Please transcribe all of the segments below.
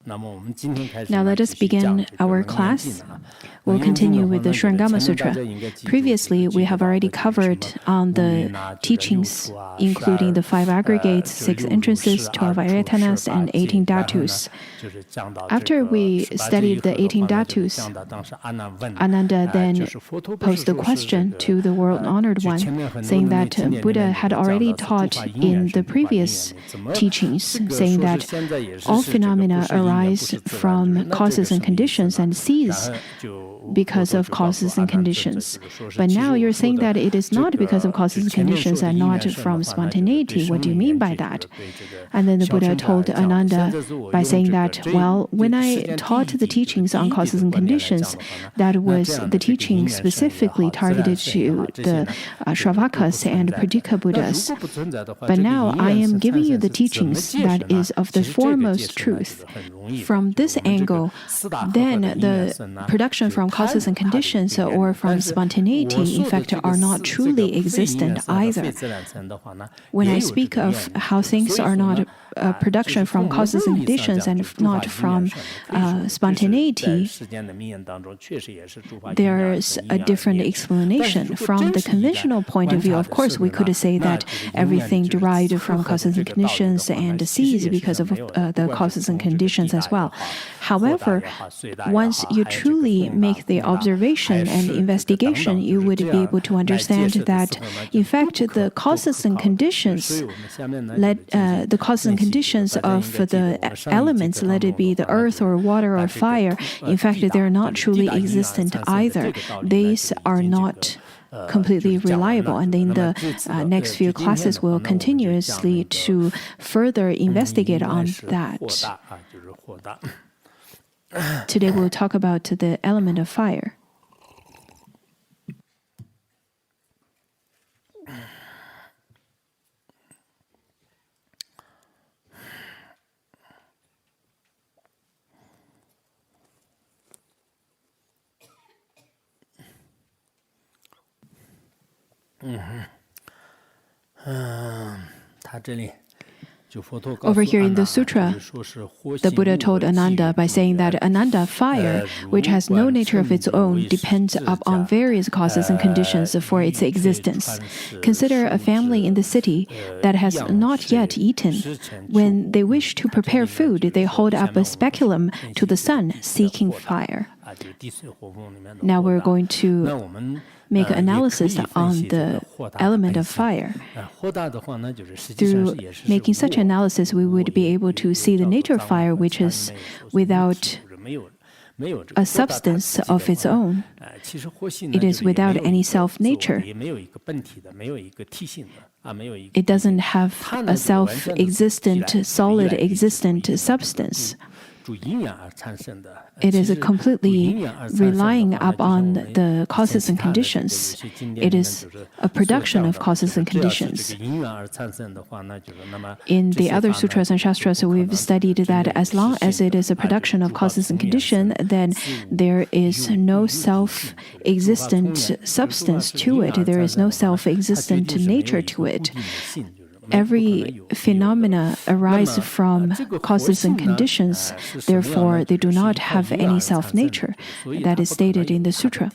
Now let us begin our class. We'll continue with the Surangama Sutra. Previously, we have already covered on the teachings, including the 5 aggregates, 6 entrances, 12 ayatanas, and 18 dhatus. After we studied the 18 dhatus, Ananda then posed a question to the world-honored one, saying that Buddha had already taught in the previous teachings, saying that all phenomena arise from causes and conditions and cease because of causes and conditions. But now you're saying that it is not because of causes and conditions and not from spontaneity. What do you mean by that? And then the Buddha told Ananda by saying that, well, when I taught the teachings on causes and conditions, that was the teaching specifically targeted to the Shravakas and Pradika Buddhas. But now I am giving you the teachings that is of the foremost truth. From this angle, then the production from causes and conditions or from spontaneity, in fact, are not truly existent either. When I speak of how things are not production from causes and conditions and not from spontaneity, there's a different explanation. From the conventional point of view, of course, we could say that everything derived from causes and conditions and cease because of the causes and conditions as well. However, once you truly make the observation and investigation, you would be able to understand that, in fact, the causes and conditions the causes and conditions of the elements, let it be the earth or water or fire, in fact, they're not truly existent either. These are not completely reliable. And in the next few classes, we'll continuously to further investigate on that. Today, we'll talk about the element of fire. Over here in the sutra, the Buddha told Ananda by saying that Ananda, fire, which has no nature of its own, depends upon various causes and conditions for its existence. Consider a family in the city that has not yet eaten. When they wish to prepare food, they hold up a speculum to the sun, seeking fire. Now we're going to make analysis on the element of fire. Through making such analysis, we would be able to see the nature of fire, which is without a substance of its own. It is without any self-nature. It doesn't have a self-existent, solid existent substance. It is completely relying upon the causes and conditions. It is a production of causes and conditions. In the other sutras and shastras, we've studied that as long as it is a production of causes and conditions, then there is no self-existent substance to it. There is no self-existent nature to it. Every phenomena arises from causes and conditions, therefore they do not have any self-nature. That is stated in the sutra.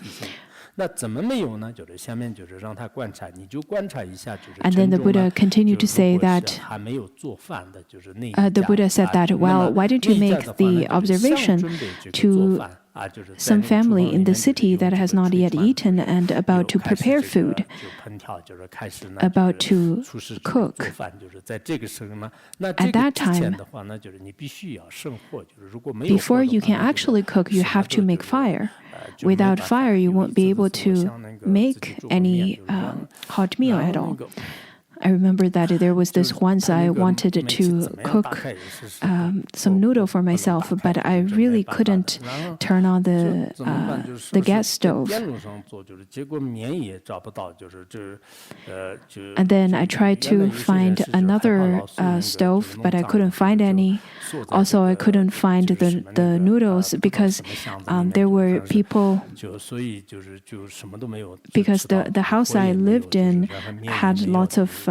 And then the Buddha continued to say that, the Buddha said that, well, why don't you make the observation to some family in the city that has not yet eaten and about to prepare food, about to cook. At that time, before you can actually cook, you have to make fire. Without fire, you won't be able to make any hot meal at all. I remember that there was this once I wanted to cook some noodle for myself, but I really couldn't turn on the gas stove. And then I tried to find another stove, but I couldn't find any. Also, I couldn't find the noodles because there were people, because the house I lived in had lots of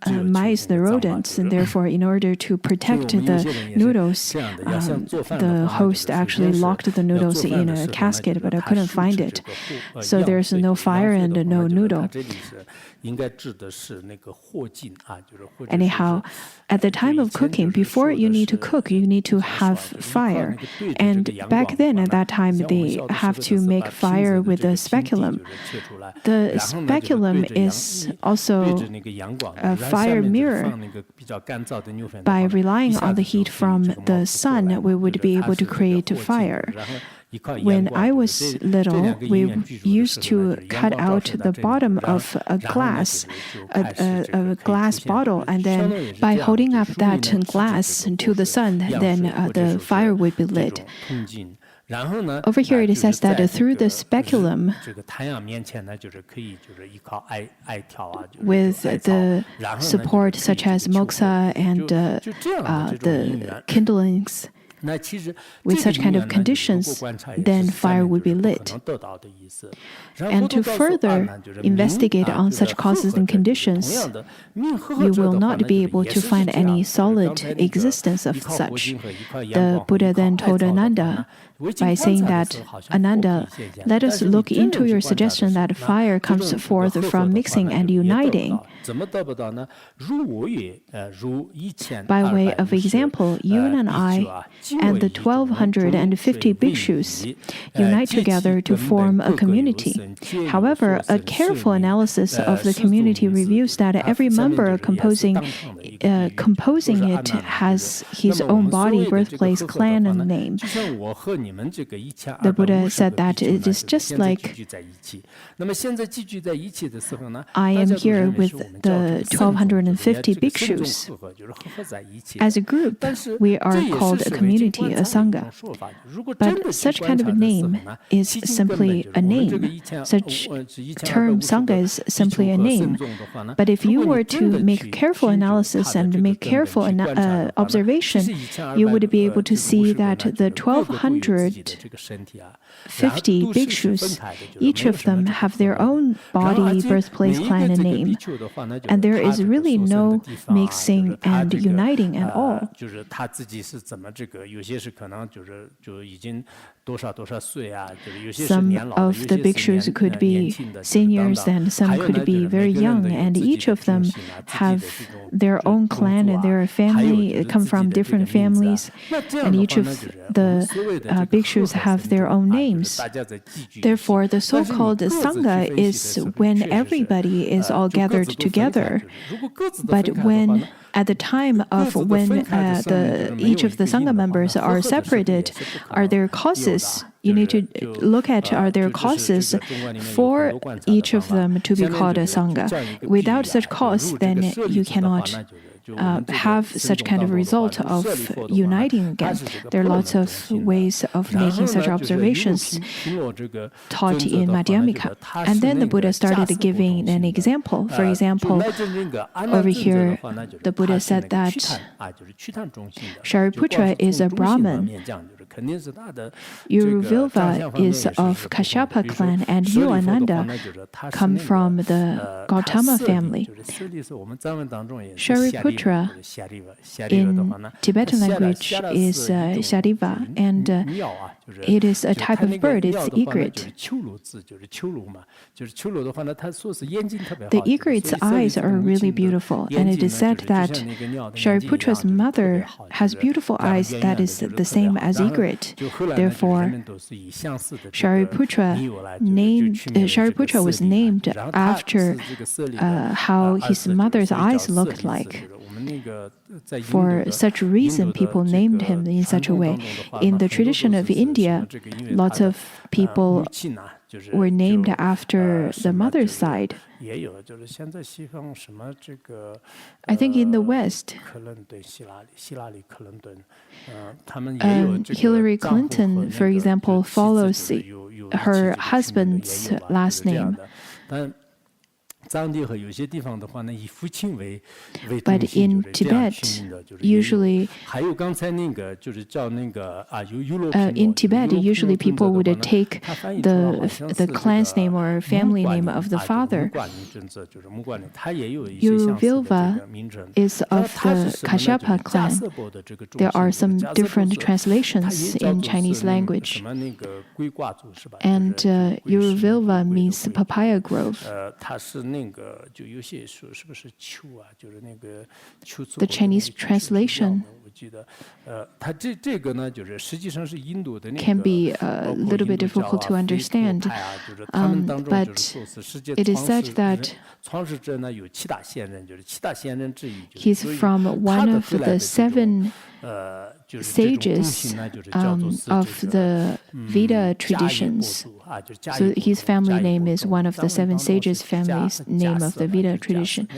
mice, the rodents, and therefore, in order to protect the noodles, the host actually locked the noodles in a casket, but I couldn't find it. So there's no fire and no noodle. Anyhow, at the time of cooking, before you need to cook, you need to have fire. And back then, at that time, they have to make fire with a speculum. The speculum is also a fire mirror. By relying on the heat from the sun, we would be able to create fire. When I was little, we used to cut out the bottom of a glass bottle, and then by holding up that glass to the sun, then the fire would be lit. Over here it says that through the speculum, with the support such as moxa and the kindlings, with such kind of conditions, then fire would be lit. And to further investigate on such causes and conditions, you will not be able to find any solid existence of such. The Buddha then told Ananda, by saying that, Ananda, let us look into your suggestion that fire comes forth from mixing and uniting. By way of example, you and I and the 1,250 bhikshus unite together to form a community. However, a careful analysis of the community reveals that every member composing it has his own body, birthplace, clan, and name. The Buddha said that it is just like I am here with the 1,250 bhikshus. As a group, we are called a community, a sangha. But such kind of a name is simply a name. Such term sangha is simply a name. But if you were to make careful analysis and make careful observation, you would be able to see that the 1,250 bhikshus, each of them have their own body, birthplace, clan, and name. And there is really no mixing and uniting at all. Some of the bhikshus could be seniors and some could be very young, and each of them have their own clan and their family, come from different families, and each of the bhikshus have their own names. Therefore, the so-called sangha is when everybody is all gathered together. But when at the time of when each of the sangha members are separated, are there causes? You need to look at, are there causes for each of them to be called a sangha? Without such cause, then you cannot have such kind of result of uniting again. There are lots of ways of making such observations taught in Madhyamika. And then the Buddha started giving an example. For example, over here, the Buddha said that Shariputra is a Brahmin. Uruvilva is of Kashyapa clan, and you, Ananda, come from the Gautama family. Shariputra in Tibetan language is Shariva, and it is a type of bird, it's egret. The egret's eyes are really beautiful, and it is said that Shariputra's mother has beautiful eyes that is the same as egret. Therefore, Shariputra was named after how his mother's eyes looked like. For such reason, people named him in such a way. In the tradition of India, lots of people were named after the mother's side. I think in the West, Hillary Clinton, for example, follows her husband's last name. But in Tibet, usually in Tibet, usually people would take the clan's name or family name of the father. Yuruvilva is of the Kashyapa clan. There are some different translations in Chinese language. And Yuruvilva means papaya grove. The Chinese translation can be a little bit difficult to understand, but it is said that he's from one of the 7 sages of the Veda traditions. So his family name is one of the 7 sages family's name of the Veda tradition.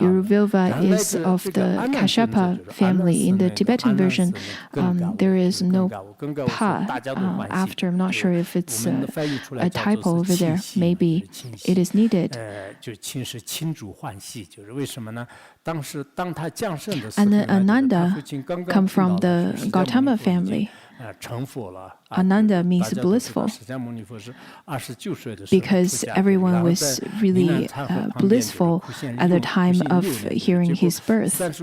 Yuruvilva is of the Kashyapa family. In the Tibetan version, there is no pa after. I'm not sure if it's a typo over there. Maybe it is needed. And Ananda come from the Gautama family. Ananda means blissful, because everyone was really blissful at the time of hearing his birth. At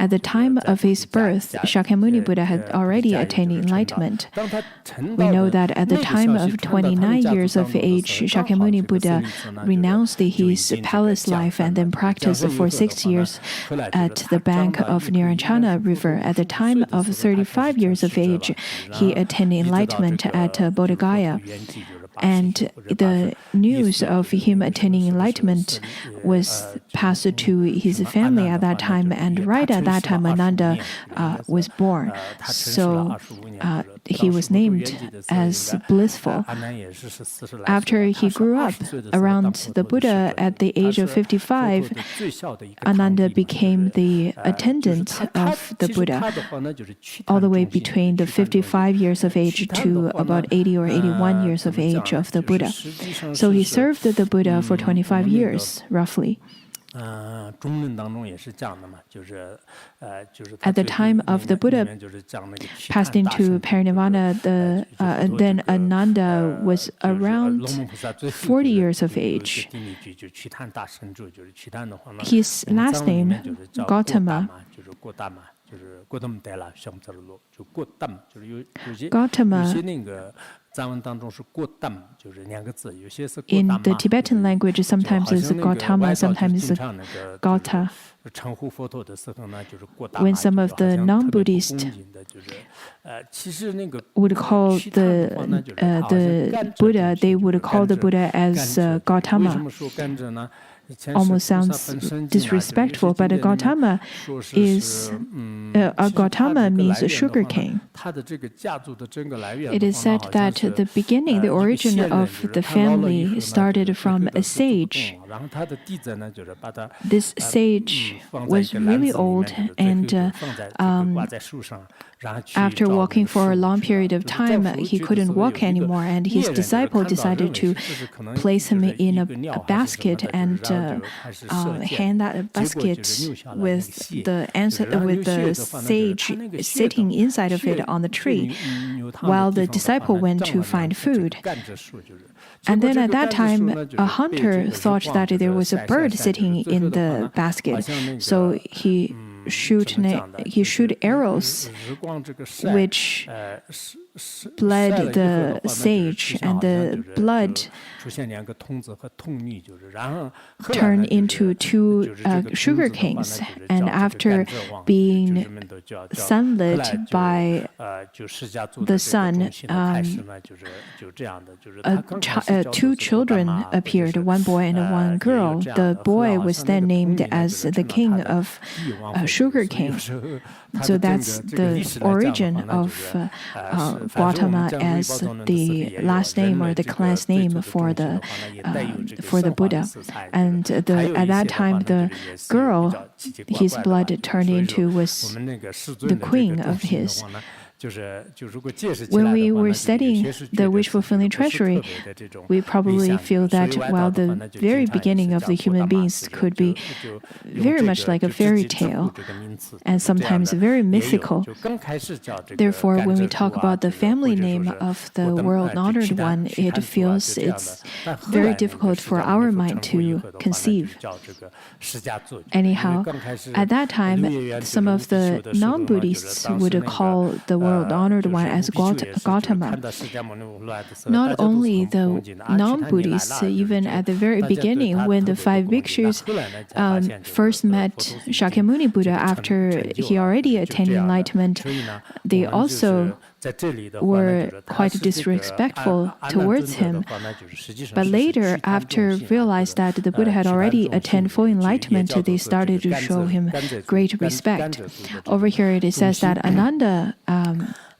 the time of his birth, Shakyamuni Buddha had already attained enlightenment. We know that at the time of 29 years of age, Shakyamuni Buddha renounced his palace life and then practiced for 6 years at the bank of Niranjana River. At the time of 35 years of age, he attained enlightenment at Bodh Gaya. And the news of him attaining enlightenment was passed to his family at that time, and right at that time Ananda was born. So he was named as blissful. After he grew up around the Buddha at the age of 55, Ananda became the attendant of the Buddha, all the way between the 55 years of age to about 80 or 81 years of age of the Buddha. So he served the Buddha for 25 years, roughly. At the time of the Buddha passed into parinirvana, then Ananda was around 40 years of age. His last name, Gautama, in the Tibetan language, sometimes it's Gautama, sometimes it's Gauta. When some of the non-Buddhists would call the Buddha, they would call the Buddha as Gautama. Almost sounds disrespectful, but Gautama means sugar cane. It is said that the beginning, the origin of the family started from a sage. This sage was really old, and after walking for a long period of time, he couldn't walk anymore, and his disciple decided to place him in a basket and hand that basket with the sage sitting inside of it on the tree, while the disciple went to find food. And then at that time, a hunter thought that there was a bird sitting in the basket, so he shoot arrows, which bled the sage, and the blood turned into 2 sugar canes. And after being sunlit by the sun, 2 children appeared, 1 boy and 1 girl. The boy was then named as the king of sugar cane. So that's the origin of Gautama as the last name or the class name for the Buddha. And at that time, the girl his blood turned into was the queen of his. When we were studying the wish-fulfilling treasury, we probably feel that while the very beginning of the human beings could be very much like a fairy tale and sometimes very mythical. Therefore, when we talk about the family name of the world-honored one, it feels it's very difficult for our mind to conceive. Anyhow, at that time, some of the non-Buddhists would call the world-honored one as Gautama. Not only the non-Buddhists, even at the very beginning, when the 5 bhikshus first met Shakyamuni Buddha after he already attained enlightenment, they also were quite disrespectful towards him. But later, after realized that the Buddha had already attained full enlightenment, they started to show him great respect. Over here, it says that Ananda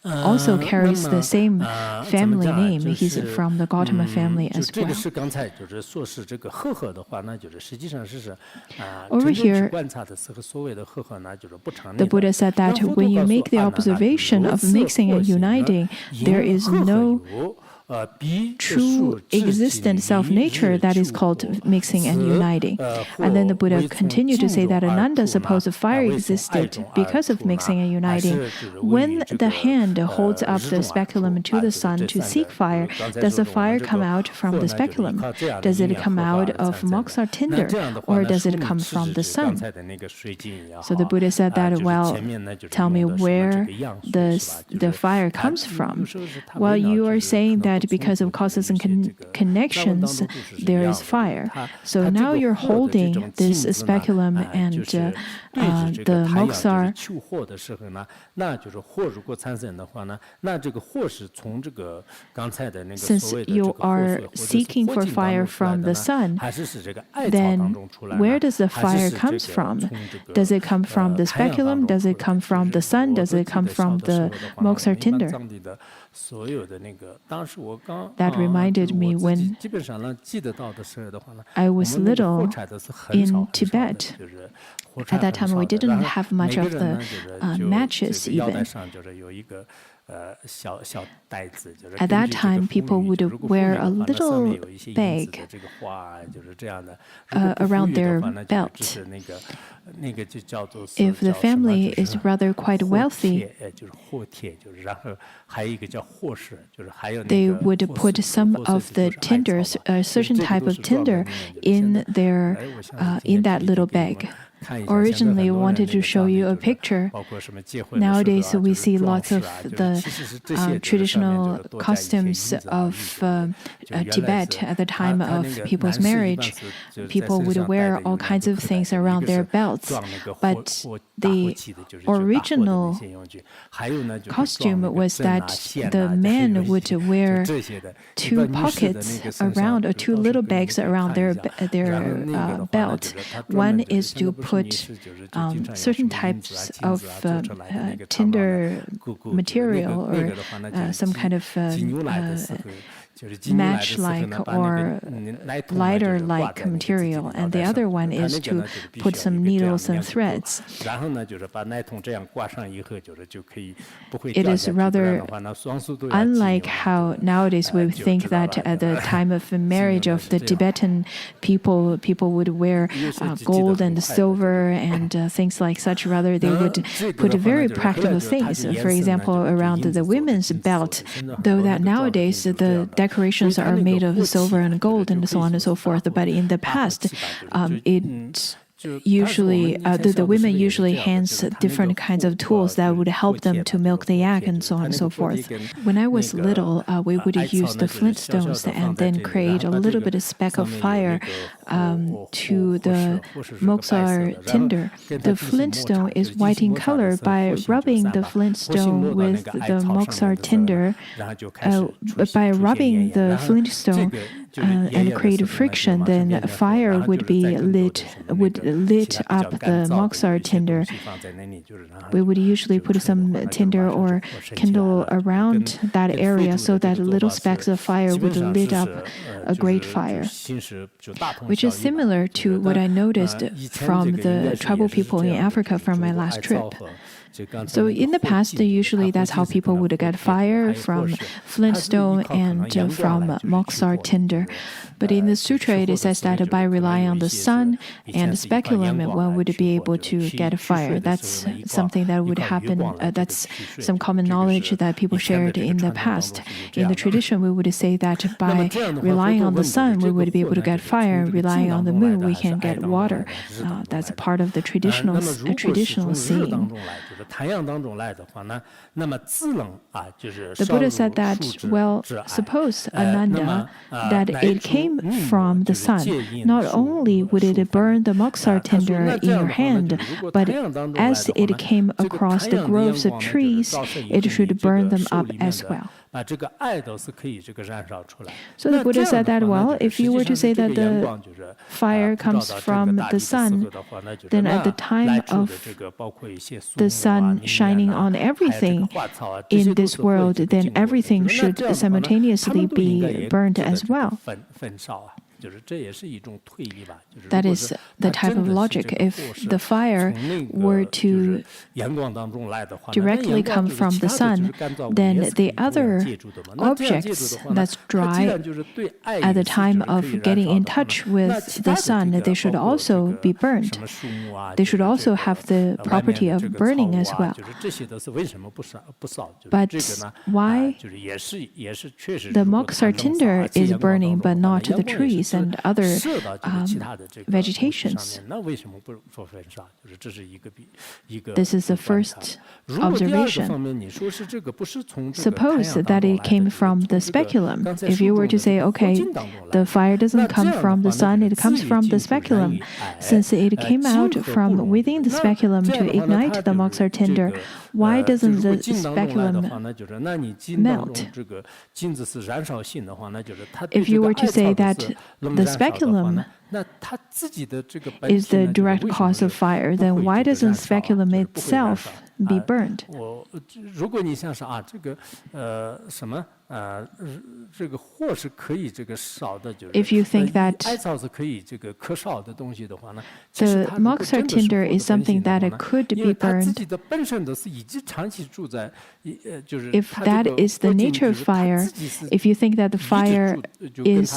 also carries the same family name. He's from the Gautama family as well. Over here, the Buddha said that when you make the observation of mixing and uniting, there is no true existent self-nature that is called mixing and uniting. And then the Buddha continued to say that Ananda supposed fire existed because of mixing and uniting. When the hand holds up the speculum to the sun to seek fire, does the fire come out from the speculum? Does it come out of moxa tinder, or does it come from the sun? So the Buddha said that, well, tell me where the fire comes from. Well, you are saying that because of causes and connections, there is fire. So now you're holding this speculum and the moksar. Since you are seeking for fire from the sun, then where does the fire come from? Does it come from the speculum? Does it come from the sun? Does it come from the moksar tinder? That reminded me when I was little in Tibet. At that time, we didn't have much of the matches even. At that time, people would wear a little bag around their belt. If the family is rather quite wealthy, they would put some of the tinders, a certain type of tinder, in that little bag. Originally, I wanted to show you a picture. Nowadays, we see lots of the traditional costumes of Tibet at the time of people's marriage. People would wear all kinds of things around their belts. But the original costume was that the men would wear 2 pockets around, or 2 little bags around their belt. One is to put certain types of tinder material or some kind of match-like or lighter-like material, and the other one is to put some needles and threads. It is rather unlike how nowadays we think that at the time of marriage of the Tibetan people would wear gold and silver and things like such. Rather, they would put very practical things. For example, around the women's belt, though that nowadays the decorations are made of silver and gold and so on and so forth. But in the past, usually the women usually hands different kinds of tools that would help them to milk the yak and so on and so forth. When I was little, we would use the flintstones and then create a little bit of speck of fire to the moksar tinder. The flintstone is white in color. By rubbing the flintstone with the moksar tinder, by rubbing the flintstone, and create friction, then fire would lit up the moksar tinder. We would usually put some tinder or kindle around that area so that little specks of fire would lit up a great fire, which is similar to what I noticed from the tribal people in Africa from my last trip. So in the past, usually that's how people would get fire, from flintstone and from moksar tinder. But in the sutra, it says that by relying on the sun and the speculum, one would be able to get fire. That's something that would happen. That's some common knowledge that people shared in the past. In the tradition, we would say that by relying on the sun, we would be able to get fire. Relying on the moon, we can get water. That's a part of the traditional saying. The Buddha said that, well, suppose, Ananda, that it came from the sun. Not only would it burn the moksar tinder in your hand, but as it came across the groves of trees, it should burn them up as well. So the Buddha said that, well, if you were to say that the fire comes from the sun, then at the time of the sun shining on everything in this world, then everything should simultaneously be burned as well. That is the type of logic. If the fire were to directly come from the sun, then the other objects that's dry at the time of getting in touch with the sun, they should also be burned. They should also have the property of burning as well. But why the moksar tinder is burning but not the trees and other vegetations? This is the first observation. Suppose that it came from the speculum. If you were to say, okay, the fire doesn't come from the sun, it comes from the speculum. Since it came out from within the speculum to ignite the moksar tinder, why doesn't the speculum melt? If you were to say that the speculum is the direct cause of fire, then why doesn't speculum itself be burned? If you think that the moksar tinder is something that could be burned, if that is the nature of fire, if you think that the fire is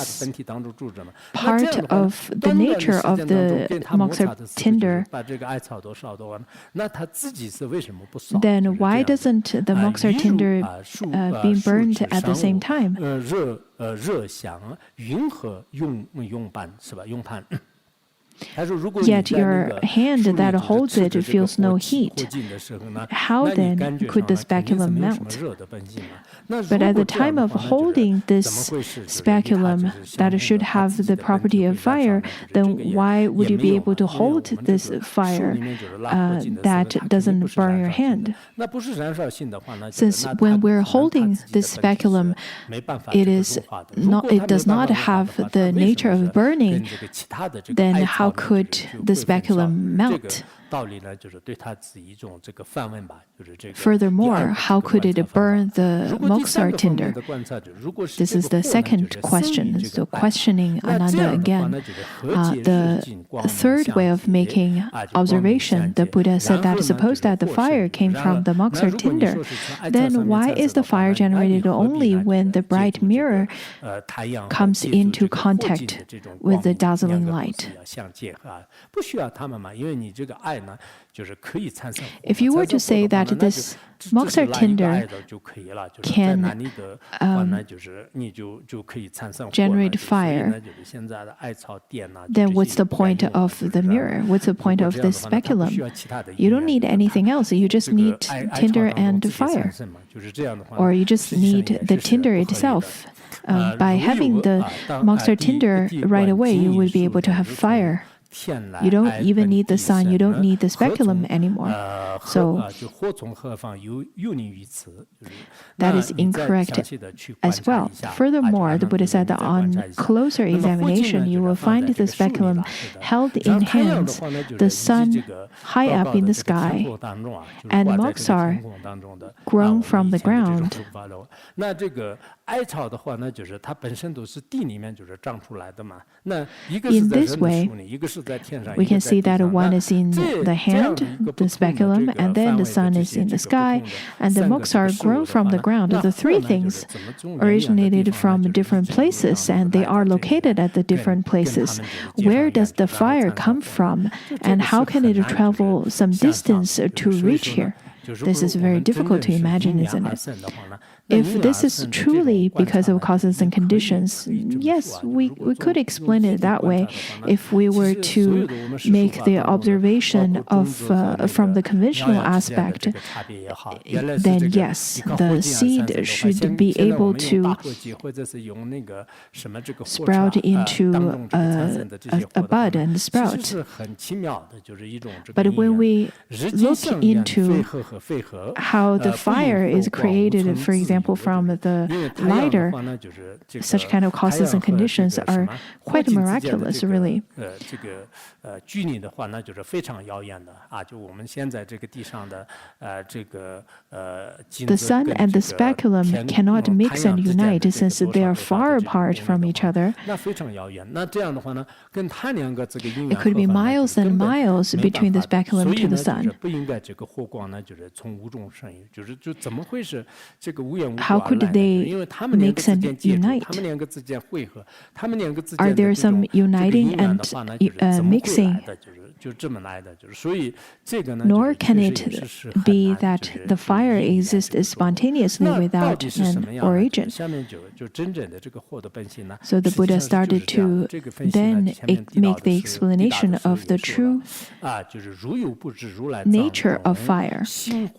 part of the nature of the moksar tinder, then why doesn't the moksar tinder be burned at the same time? Yet your hand that holds it feels no heat. How then could the speculum melt? But at the time of holding this speculum that should have the property of fire, then why would you be able to hold this fire that doesn't burn your hand? Since when we're holding this speculum, it does not have the nature of burning, then how could the speculum melt? Furthermore, how could it burn the moksar tinder? This is the second question. So questioning Ananda again. The third way of making observation, the Buddha said that suppose that the fire came from the moksar tinder, then why is the fire generated only when the bright mirror comes into contact with the dazzling light? If you were to say that this moksar tinder can generate fire, then what's the point of the mirror? What's the point of this speculum? You don't need anything else. You just need tinder and fire. Or you just need the tinder itself. By having the moksar tinder right away, you would be able to have fire. You don't even need the sun, you don't need the speculum anymore. So that is incorrect as well. Furthermore, the Buddha said that on closer examination, you will find the speculum held in hands, the sun high up in the sky, and monks are grown from the ground. In this way, we can see that one is in the hand, the speculum, and then the sun is in the sky, and the monks are grown from the ground. The three things originated from different places, and they are located at the different places. Where does the fire come from, and how can it travel some distance to reach here? This is very difficult to imagine, isn't it? If this is truly because of causes and conditions, yes, we could explain it that way. If we were to make the observation of from the conventional aspect, then yes, the seed should be able to sprout into a bud and sprout. But when we look into how the fire is created, for example, from the lighter, such kind of causes and conditions are quite miraculous, really. The sun and the speculum cannot mix and unite since they are far apart from each other. It could be miles and miles between the speculum to the sun. How could they mix and unite? Are there some uniting and mixing? Nor can it be that the fire exists spontaneously without an origin. So the Buddha started to then make the explanation of the true nature of fire.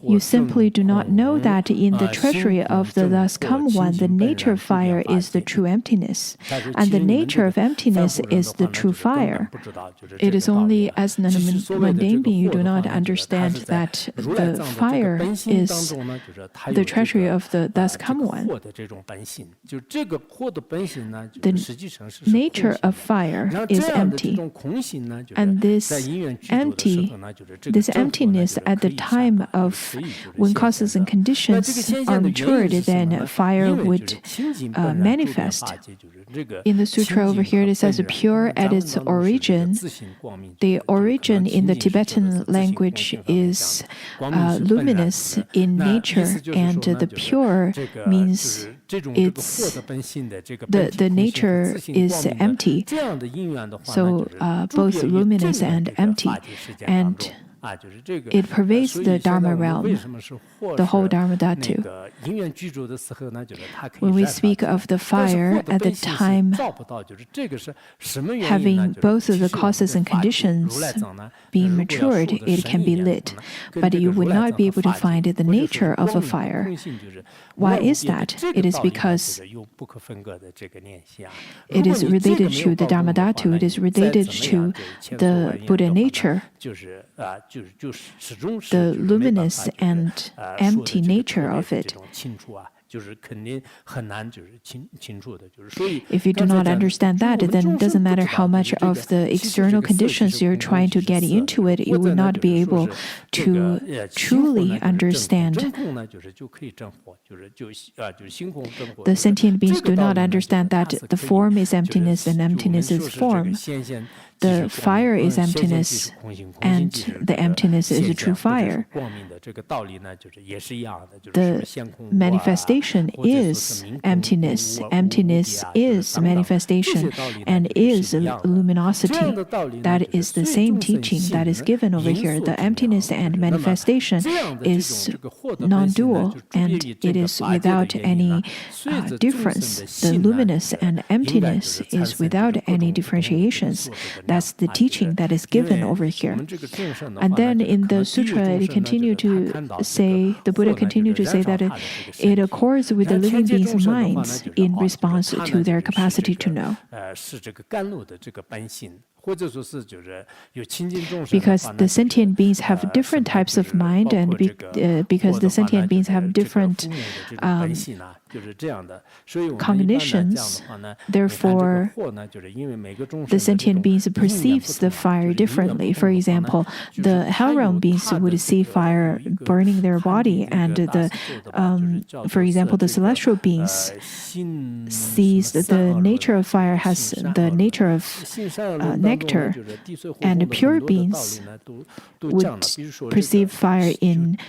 You simply do not know that in the treasury of the thus come one, the nature of fire is the true emptiness, and the nature of emptiness is the true fire. It is only as an mundane being you do not understand that the fire is the treasury of the thus come one. The nature of fire is empty, and this emptiness at the time of when causes and conditions are matured, then fire would manifest. In the sutra over here, it says pure at its origin. The origin in the Tibetan language is luminous in nature, and the pure means it's the nature is empty. So both luminous and empty, and it pervades the Dharma realm, the whole Dharma Dhatu. When we speak of the fire at the time having both of the causes and conditions being matured, it can be lit, but you would not be able to find the nature of a fire. Why is that? It is because it is related to the Dharma Dhatu, it is related to the Buddha nature, the luminous and empty nature of it. If you do not understand that, then it doesn't matter how much of the external conditions you're trying to get into it, you will not be able to truly understand. The sentient beings do not understand that the form is emptiness and emptiness is form. The fire is emptiness, and the emptiness is a true fire. The manifestation is emptiness. Emptiness is manifestation and is luminosity. That is the same teaching that is given over here. The emptiness and manifestation is non-dual, and it is without any difference. The luminous and emptiness is without any differentiations. That's the teaching that is given over here. And then in the sutra, it continued to say, the Buddha continued to say that it accords with the living beings' minds in response to their capacity to know. because the sentient beings have different types of mind, and because the sentient beings have different cognitions, therefore the sentient beings perceives the fire differently. For example, the hell realm beings would see fire burning their body, and for example, the celestial beings sees that the nature of fire has the nature of nectar, and pure beings would perceive fire in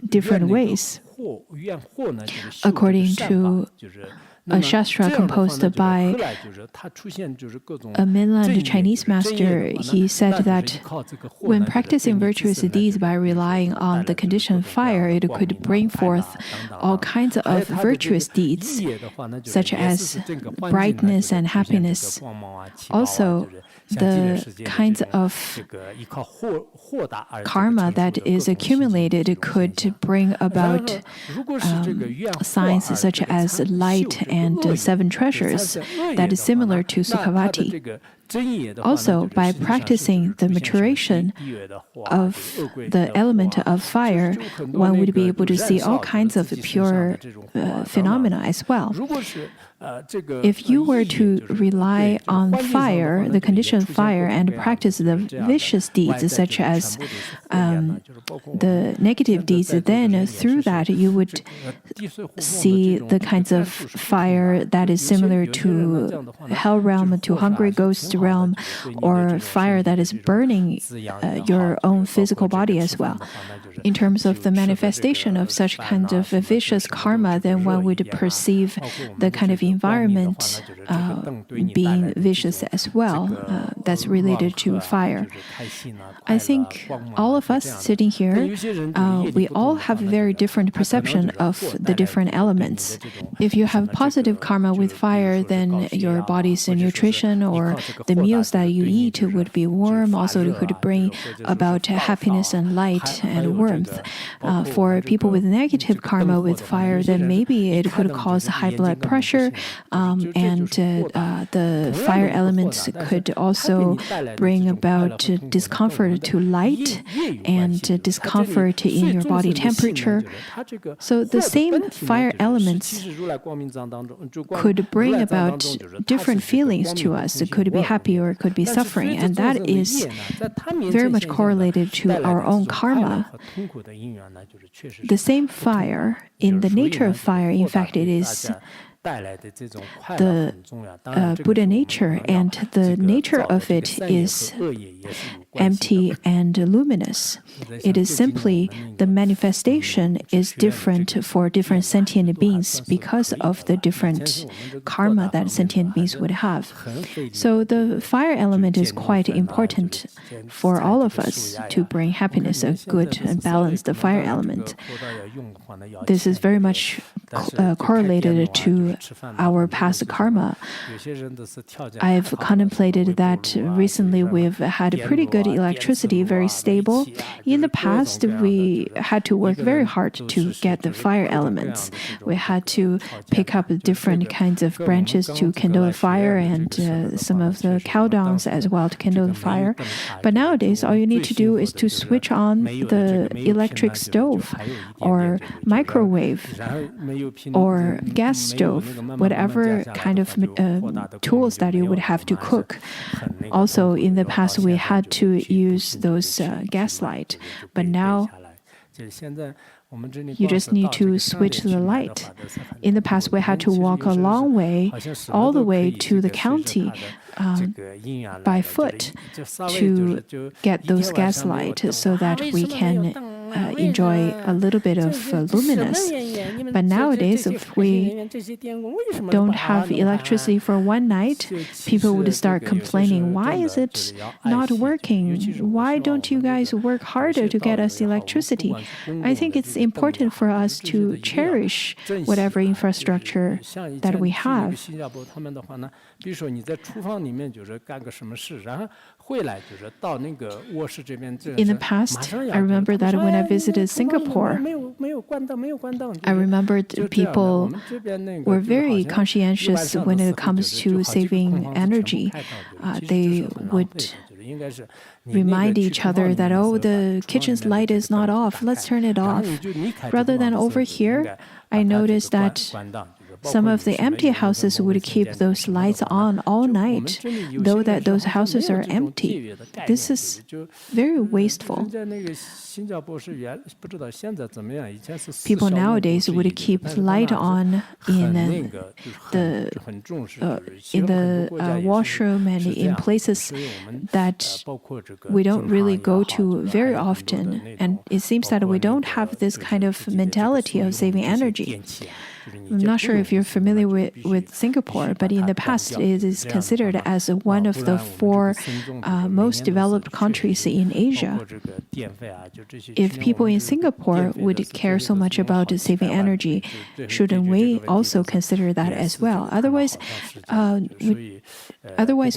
different ways. According to a Shastra composed by a mainland Chinese master, he said that when practicing virtuous deeds by relying on the conditioned fire, it could bring forth all kinds of virtuous deeds, such as brightness and happiness. Also, the kinds of karma that is accumulated could bring about signs such as light and seven treasures that is similar to Sukhavati. Also, by practicing the maturation of the element of fire, one would be able to see all kinds of pure phenomena as well. If you were to rely on fire, the conditioned fire, and practice the vicious deeds such as the negative deeds, then through that you would see the kinds of fire that is similar to hell realm, to hungry ghost realm, or fire that is burning your own physical body as well. In terms of the manifestation of such kind of vicious karma, then one would perceive the kind of environment being vicious as well. That's related to fire. I think all of us sitting here, we all have a very different perception of the different elements. If you have positive karma with fire, then your body's nutrition or the meals that you eat would be warm. Also, it could bring about happiness and light and warmth. For people with negative karma with fire, then maybe it could cause high blood pressure, and the fire elements could also bring about discomfort to light and discomfort in your body temperature. So the same fire elements could bring about different feelings to us. It could be happy or it could be suffering, and that is very much correlated to our own karma. The same fire, in the nature of fire, in fact, it is the Buddha nature, and the nature of it is empty and luminous. It is simply the manifestation is different for different sentient beings because of the different karma that sentient beings would have. So the fire element is quite important for all of us to bring happiness, a good and balanced fire element. This is very much correlated to our past karma. I've contemplated that recently we've had pretty good electricity, very stable. In the past, we had to work very hard to get the fire elements. We had to pick up different kinds of branches to kindle the fire, and some of the cow dungs as well to kindle the fire. But nowadays, all you need to do is to switch on the electric stove or microwave or gas stove, whatever kind of tools that you would have to cook. Also, in the past, we had to use those gas light, but now you just need to switch the light. In the past, we had to walk a long way, all the way to the county by foot to get those gas lights so that we can enjoy a little bit of luminous. But nowadays, if we don't have electricity for one night, people would start complaining, why is it not working? Why don't you guys work harder to get us electricity? I think it's important for us to cherish whatever infrastructure that we have. In the past, I remember that when I visited Singapore, I remembered people were very conscientious when it comes to saving energy. They would remind each other that, oh, the kitchen's light is not off, let's turn it off. Rather than over here, I noticed that some of the empty houses would keep those lights on all night, though that those houses are empty. This is very wasteful. People nowadays would keep light on in the washroom and in places that we don't really go to very often. And it seems that we don't have this kind of mentality of saving energy. I'm not sure if you're familiar with Singapore, but in the past it is considered as one of the 4 most developed countries in Asia. If people in Singapore would care so much about saving energy, shouldn't we also consider that as well? Otherwise,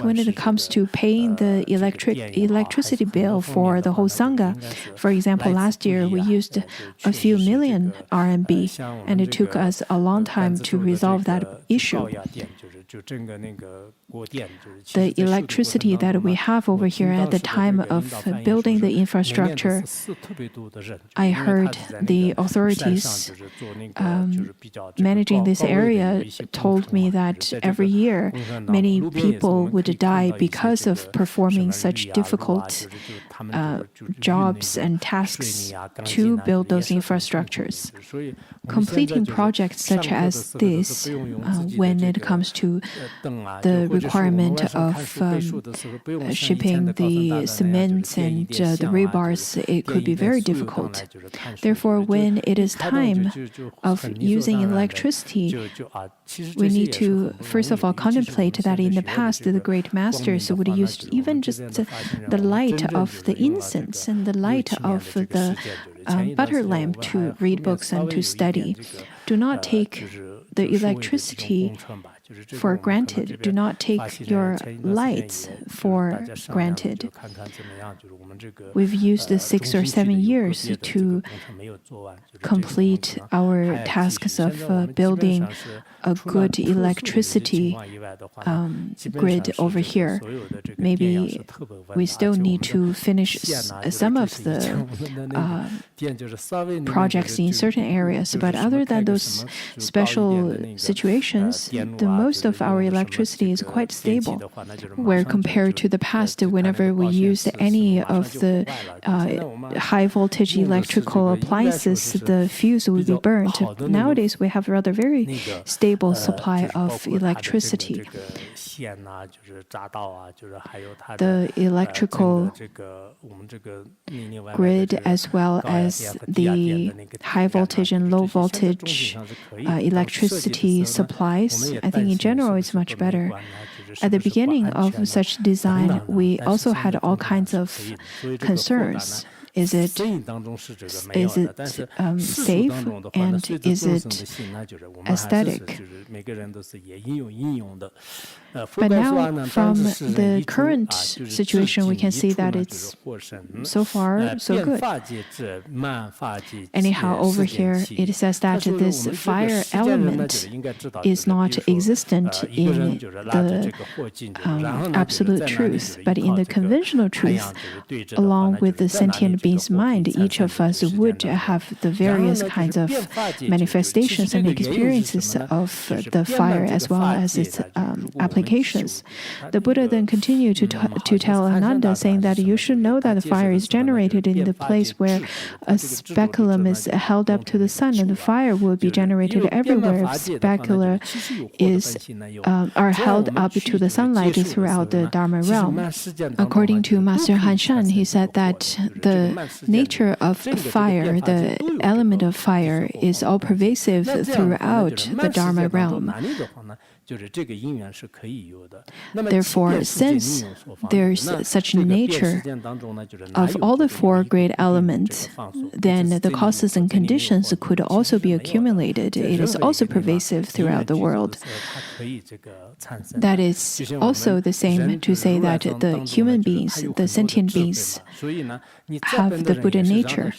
when it comes to paying the electricity bill for the whole Sangha, for example, last year we used a few million RMB, and it took us a long time to resolve that issue. The electricity that we have over here at the time of building the infrastructure, I heard the authorities managing this area told me that every year many people would die because of performing such difficult jobs and tasks to build those infrastructures. Completing projects such as this, when it comes to the requirement of shipping the cement and the rebars, it could be very difficult. Therefore, when it is time of using electricity, we need to, first of all, contemplate that in the past, the great masters would use even just the light of the incense and the light of the butter lamp to read books and to study. Do not take the electricity for granted. Do not take your lights for granted. We've used 6 or 7 years to complete our tasks of building a good electricity grid over here. Maybe we still need to finish some of the projects in certain areas, but other than those special situations, the most of our electricity is quite stable. Where compared to the past, whenever we used any of the high voltage electrical appliances, the fuse would be burnt. Nowadays, we have a rather very stable supply of electricity. The electrical grid, as well as the high voltage and low voltage electricity supplies, I think in general it's much better. At the beginning of such design, we also had all kinds of concerns. Is it safe, and is it aesthetic? But now, from the current situation, we can see that it's so far so good. Anyhow, over here, it says that this fire element is not existent in the absolute truth, but in the conventional truth, along with the sentient being's mind, each of us would have the various kinds of manifestations and experiences of the fire as well as its applications. The Buddha then continued to tell Ananda, saying that you should know that the fire is generated in the place where a speculum is held up to the sun, and the fire will be generated everywhere if specula are held up to the sunlight throughout the Dharma realm. According to Master Han Shan, he said that the nature of fire, the element of fire, is all pervasive throughout the Dharma realm. Therefore, since there's such nature of all the four great elements, then the causes and conditions could also be accumulated. It is also pervasive throughout the world. That is also the same to say that the human beings, the sentient beings, have the Buddha nature.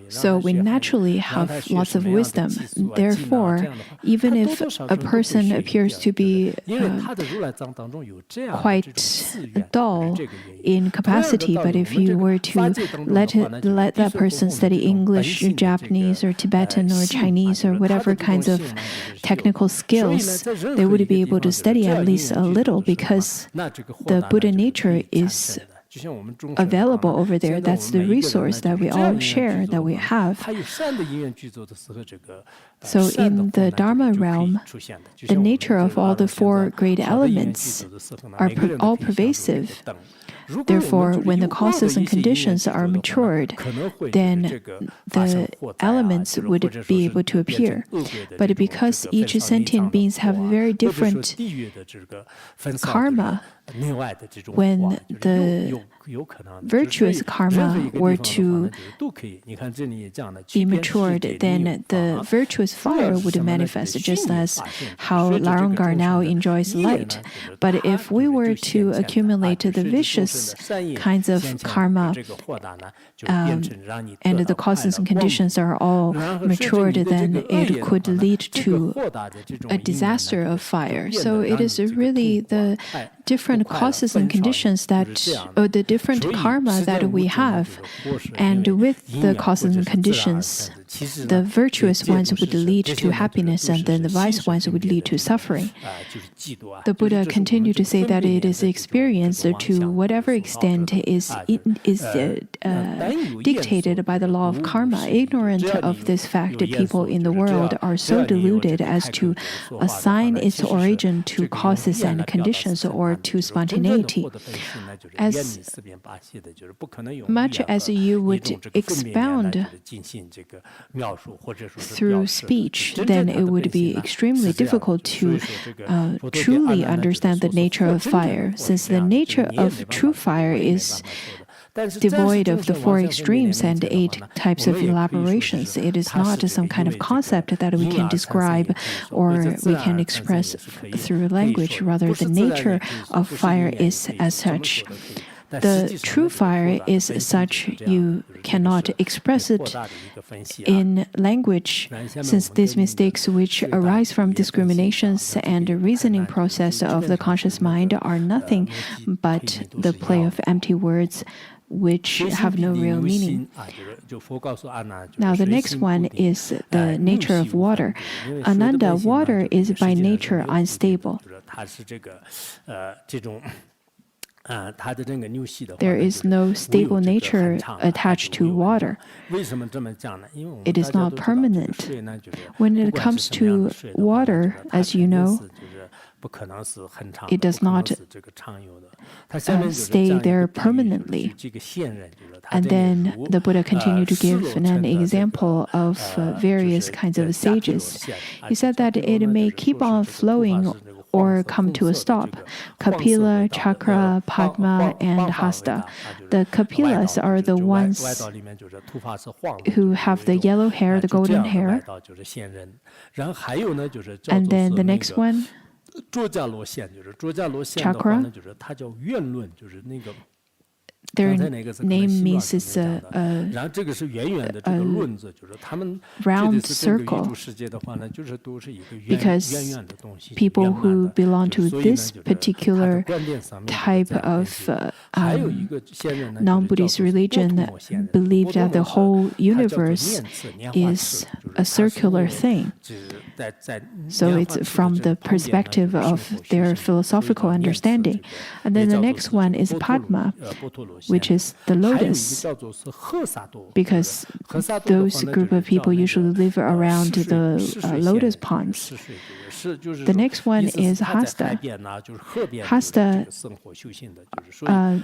So we naturally have lots of wisdom. Therefore, even if a person appears to be quite dull in capacity, but if you were to let that person study English, Japanese, or Tibetan, or Chinese, or whatever kinds of technical skills, they would be able to study at least a little because the Buddha nature is available over there. That's the resource that we all share, that we have. So in the Dharma realm, the nature of all the four great elements are all pervasive. Therefore, when the causes and conditions are matured, then the elements would be able to appear. But because each sentient beings have very different karma, when the virtuous karma were to be matured, then the virtuous fire would manifest, just as how Larangar now enjoys light. But if we were to accumulate the vicious kinds of karma, and the causes and conditions are all matured, then it could lead to a disaster of fire. So it is really the different causes and conditions that, or the different karma that we have. And with the causes and conditions, the virtuous ones would lead to happiness, and then the vice ones would lead to suffering. The Buddha continued to say that it is experienced to whatever extent is dictated by the law of karma. Ignorant of this fact, people in the world are so deluded as to assign its origin to causes and conditions or to spontaneity. As much as you would expound through speech, then it would be extremely difficult to truly understand the nature of fire, since the nature of true fire is devoid of the four extremes and 8 types of elaborations. It is not some kind of concept that we can describe or we can express through language. Rather, the nature of fire is as such. The true fire is such you cannot express it in language, since these mistakes which arise from discriminations and the reasoning process of the conscious mind are nothing but the play of empty words which have no real meaning. Now, the next one is the nature of water. Ananda, water is by nature unstable. There is no stable nature attached to water. It is not permanent. When it comes to water, as you know, it does not stay there permanently. And then the Buddha continued to give an example of various kinds of sages. He said that it may keep on flowing or come to a stop. Kapila, Chakra, Padma, and Hasta. The Kapilas are the ones who have the yellow hair, the golden hair. And then the next one, Chakra. Their name means it's a round circle, because people who belong to this particular type of non-Buddhist religion believe that the whole universe is a circular thing. So it's from the perspective of their philosophical understanding. And then the next one is Padma, which is the lotus, because those group of people usually live around the lotus ponds. The next one is Hasta.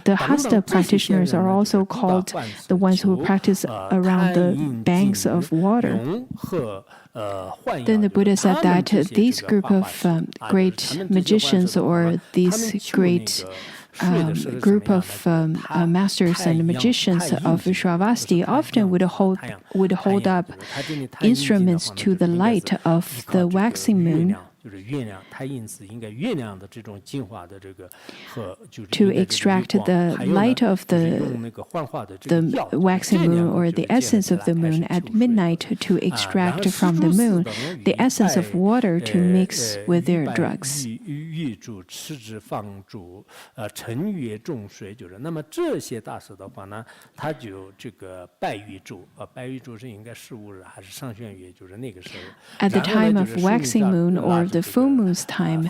The Hasta practitioners are also called the ones who practice around the banks of water. Then the Buddha said that these group of great magicians or these great group of masters and magicians of Shravasti often would hold up instruments to the light of the waxing moon to extract the light of the waxing moon or the essence of the moon at midnight to extract from the moon the essence of water to mix with their drugs. At the time of waxing moon or the full moon's time,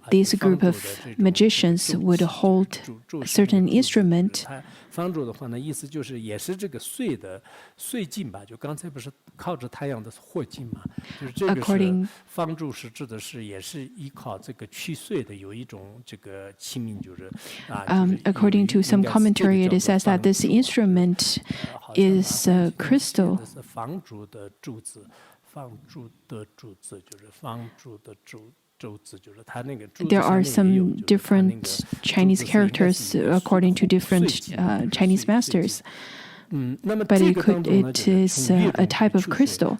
this group of magicians would hold a certain instrument. 方柱的话呢，意思就是也是这个岁的岁尽吧，就刚才不是靠着太阳的或尽嘛，就是这个是方柱是指的是也是依靠这个去岁的有一种这个器皿，就是according to some commentary, it says that this instrument is a crystal. 方柱的柱子，方柱的柱子就是方柱的柱。 There are some different Chinese characters according to different Chinese masters. But it is a type of crystal.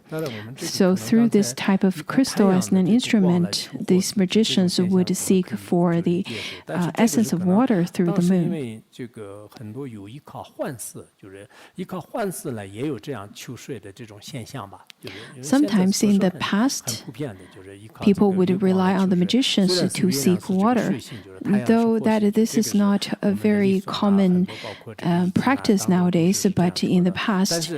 So through this type of crystal as an instrument, these magicians would seek for the essence of water through the moon. Sometimes in the past, people would rely on the magicians to seek water, though that this is not a very common practice nowadays. But in the past,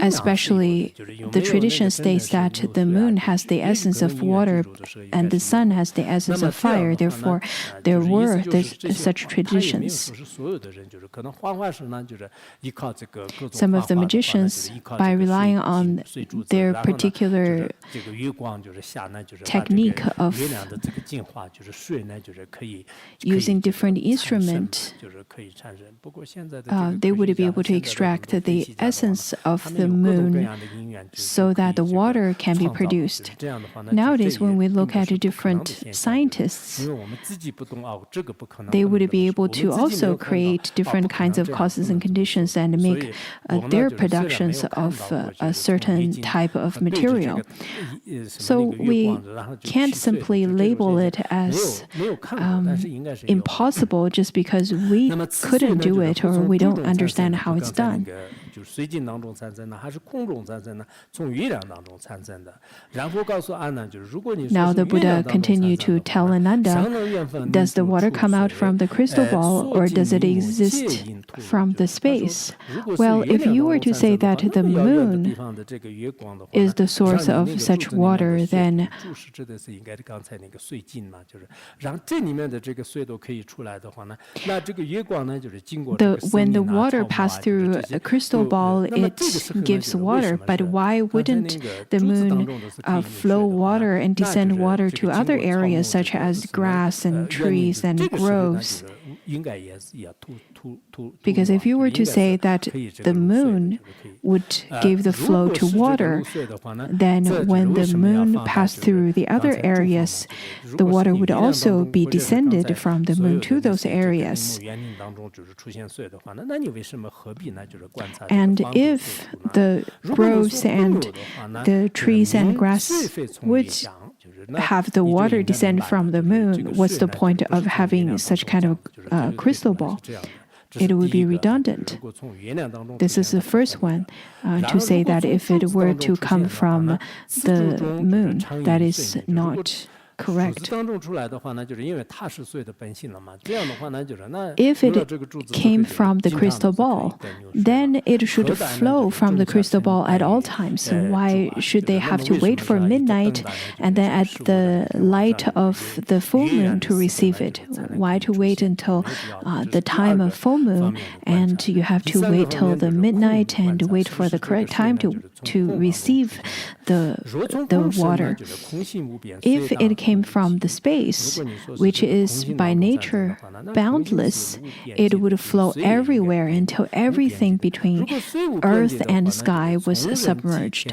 especially the tradition states that the moon has the essence of water and the sun has the essence of fire. Therefore, there were such traditions. Some of the magicians, by relying on their particular technique of using different instruments, they would be able to extract the essence of the moon so that the water can be produced. Nowadays, when we look at different scientists, they would be able to also create different kinds of causes and conditions and make their productions of a certain type of material. So we can't simply label it as impossible just because we couldn't do it or we don't understand how it's done. Now the Buddha continued to tell Ananda, does the water come out from the crystal ball or does it exist from the space? Well, if you were to say that the moon is the source of such water, then when the water passes through a crystal ball, it gives water. But why wouldn't the moon flow water and descend water to other areas such as grass and trees and groves? Because if you were to say that the moon would give the flow to water, then when the moon passed through the other areas, the water would also be descended from the moon to those areas. And if the groves and the trees and grass would have the water descend from the moon, what's the point of having such kind of crystal ball? It would be redundant. This is the first one to say that if it were to come from the moon, that is not correct. If it came from the crystal ball, then it should flow from the crystal ball at all times. Why should they have to wait for midnight and then at the light of the full moon to receive it? Why to wait until the time of full moon and you have to wait till the midnight and wait for the correct time to to receive the water. If it came from the space, which is by nature boundless, it would flow everywhere until everything between earth and sky was submerged.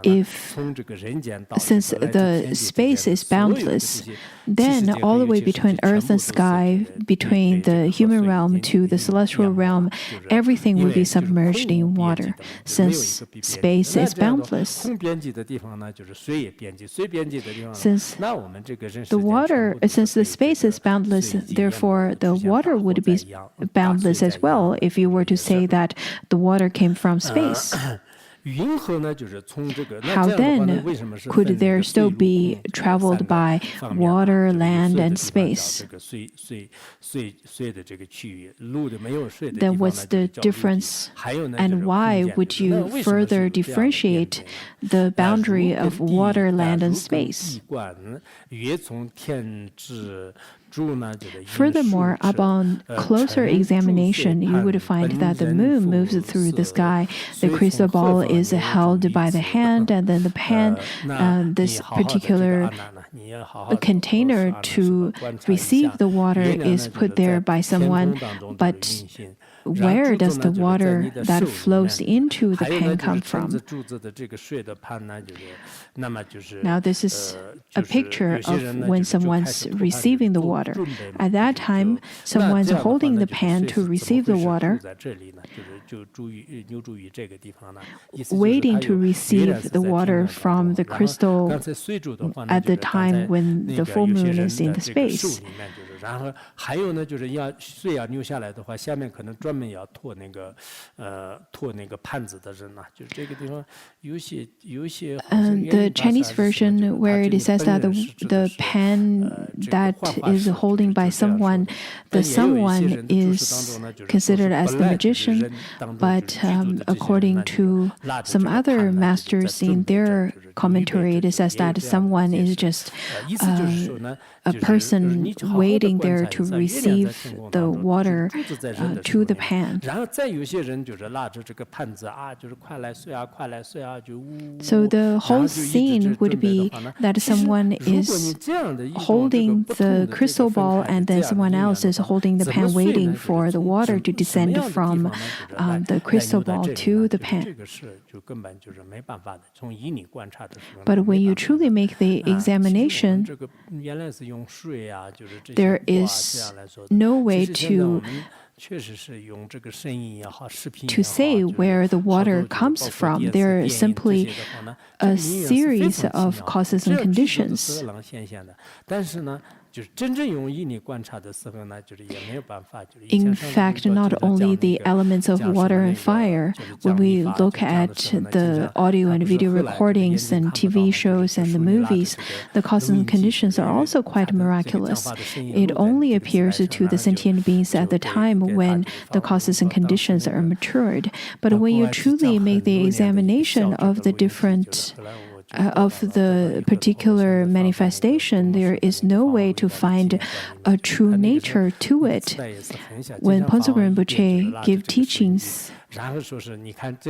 If, since the space is boundless, then all the way between earth and sky, between the human realm to the celestial realm, everything would be submerged in water, since space is boundless. Since the space is boundless, therefore the water would be boundless as well if you were to say that the water came from space. How then could there still be traveled by water, land, and space? Then what's the difference, and why would you further differentiate the boundary of water, land, and space? Furthermore, upon closer examination, you would find that the moon moves through the sky. The crystal ball is held by the hand, and then the pan, this particular container to receive the water is put there by someone, but where does the water that flows into the pan come from? Now, this is a picture of when someone's receiving the water. At that time, someone's holding the pan to receive the water, waiting to receive the water from the crystal at the time when the full moon is in the space. The Chinese version, where it says that the pan that is holding by someone, the someone is considered as the magician, but according to some other masters in their commentary, it says that someone is just a person waiting there to receive the water to the pan. So the whole scene would be that someone is holding the crystal ball, and then someone else is holding the pan, waiting for the water to descend from the crystal ball to the pan. But when you truly make the examination, there is no way to say where the water comes from. There is simply a series of causes and conditions. In fact, not only the elements of water and fire, when we look at the audio and video recordings and TV shows and the movies, the causes and conditions are also quite miraculous. It only appears to the sentient beings at the time when the causes and conditions are matured. But when you truly make the examination of the different of the particular manifestation, there is no way to find a true nature to it. When Ponzo Rinpoche gave teachings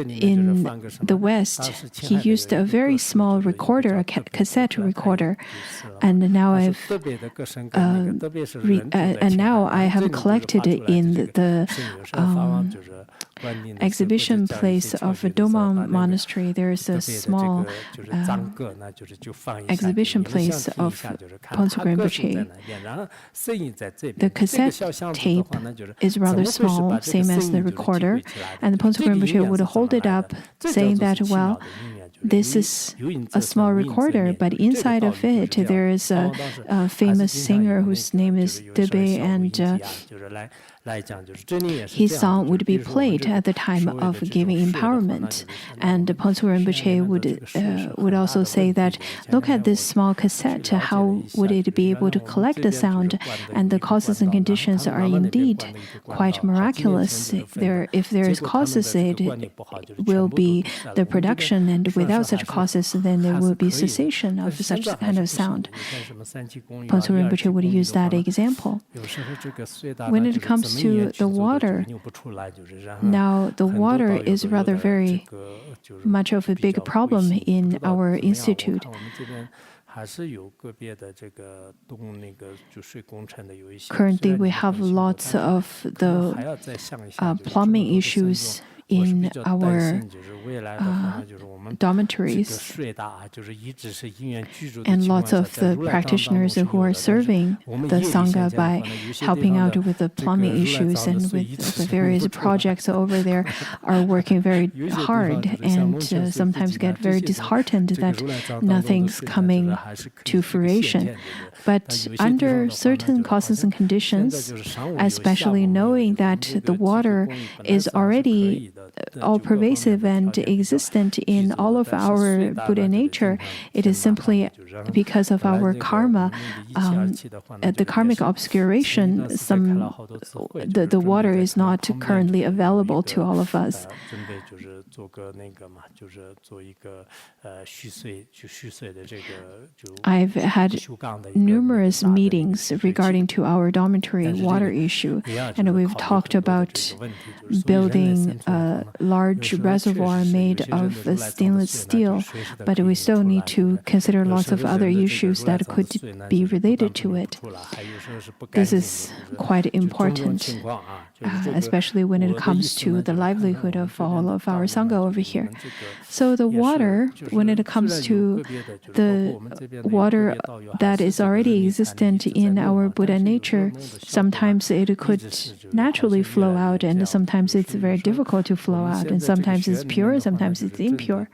in the West, he used a very small recorder, a cassette recorder, and now I have collected it in the exhibition place of a Domang Monastery. There is a small exhibition place of Ponzo Rinpoche. The cassette tape is rather small, same as the recorder, and the Ponzo Rinpoche would hold it up, saying that, well, this is a small recorder, but inside of it there is a famous singer whose name is Deepen, and his song would be played at the time of giving empowerment. And Ponzo Rinpoche would also say that, look at this small cassette, how would it be able to collect the sound? And the causes and conditions are indeed quite miraculous. If there is causes, it will be the production, and without such causes, then there will be cessation of such kind of sound. Ponzo Rinpoche would use that example. When it comes comes to the water, now the water is rather very much of a big problem in our institute. Currently, we have lots of the plumbing issues in our dormitories, and lots of the practitioners who are serving the Sangha by helping out with the plumbing issues and with the various projects over there are working very hard and sometimes get very disheartened that nothing's coming to fruition. But under certain causes and conditions, especially knowing that the water is already all-pervasive and existent in all of our Buddha nature, it is simply because of our karma, the karmic obscuration, the water is not currently available to all of us. I've had numerous meetings regarding to our dormitory water issue, and we've talked about building a large reservoir made of stainless steel, but we still need to consider lots of other issues that could be related to it. This is quite important, especially when it comes to the livelihood of all of our Sangha over here. So the water, when it comes to the water that is already existent in our Buddha nature, sometimes it could naturally flow out, and sometimes it's very difficult to flow out, and sometimes it's pure, sometimes it's impure.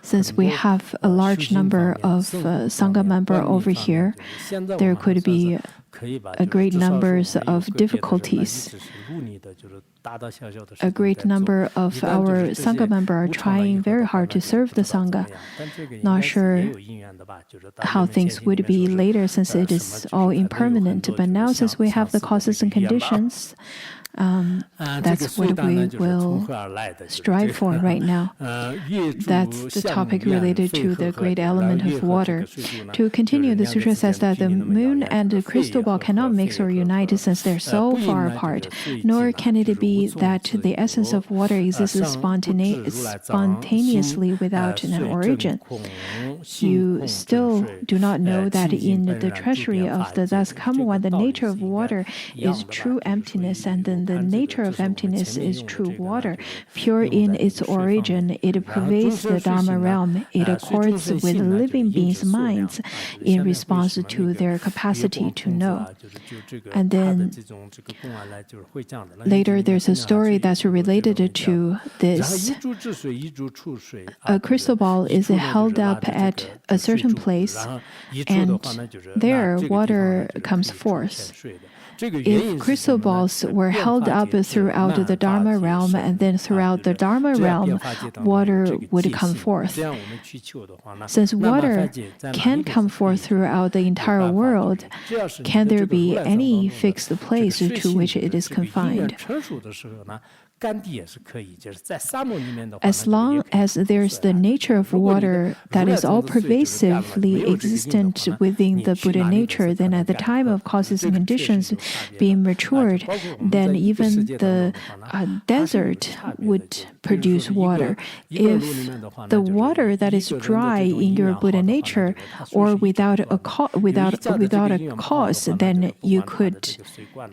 Since we have a large number of Sangha members over here, there could be a great numbers of difficulties. A great number of our Sangha members are trying very hard to serve the Sangha. Not sure how things would be later since it is all impermanent, but now since we have the causes and conditions, that's what we will strive for right now. That's the topic related to the great element of water. To continue, the sutra says that the moon and the crystal ball cannot mix or unite since they're so far apart, nor can it be that the essence of water exists spontaneously without an origin. You still do not know that in the treasury of the thus come one, the nature of water is true emptiness, and then the nature of emptiness is true water. Pure in its origin, it pervades the Dharma realm. It accords with living beings' minds in response to their capacity to know. And then later there's a story that's related to this. A crystal ball is held up at a certain place, and there water comes forth. If crystal balls were held up throughout the Dharma realm, and then throughout the Dharma realm, water would come forth. Since water can come forth throughout the entire world, can there be any fixed place to which it is confined? As long as there's the nature of water that is all pervasively existent within the Buddha nature, then at the time of causes and conditions being matured, then even the desert would produce water. If the water that is dry in your Buddha nature or without a cause, then you could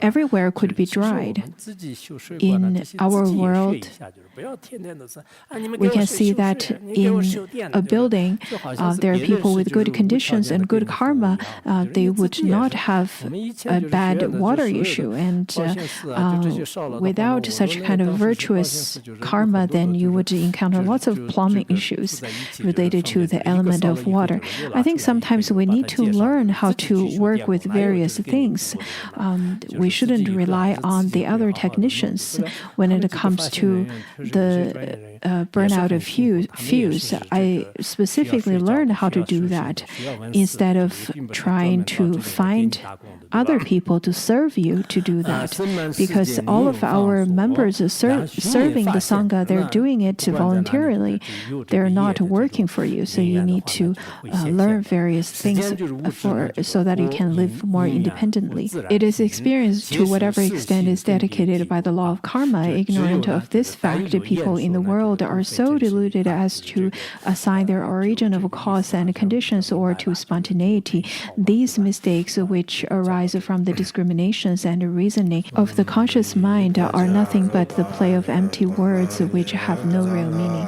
everywhere could be dried. In our world, we can see that in a building, there are people with good conditions and good karma. They would not have a bad water issue, and without such kind of virtuous karma, then you would encounter lots of plumbing issues related to the element of water. I think sometimes we need to learn how to work with various things. We shouldn't rely on the other technicians when it comes to the burnout of fuse. I specifically learned how to do that instead of trying to find other people to serve you to do that, because all of our members serving the Sangha, they're doing it voluntarily. They're not working for you, so you need to learn various things so that you can live more independently. It is experienced to whatever extent is dedicated by the law of karma. Ignorant of this fact, people in the world are so deluded as to assign their origin of cause and conditions or to spontaneity. These mistakes, which arise from the discriminations and reasoning of the conscious mind, are nothing but the play of empty words which have no real meaning.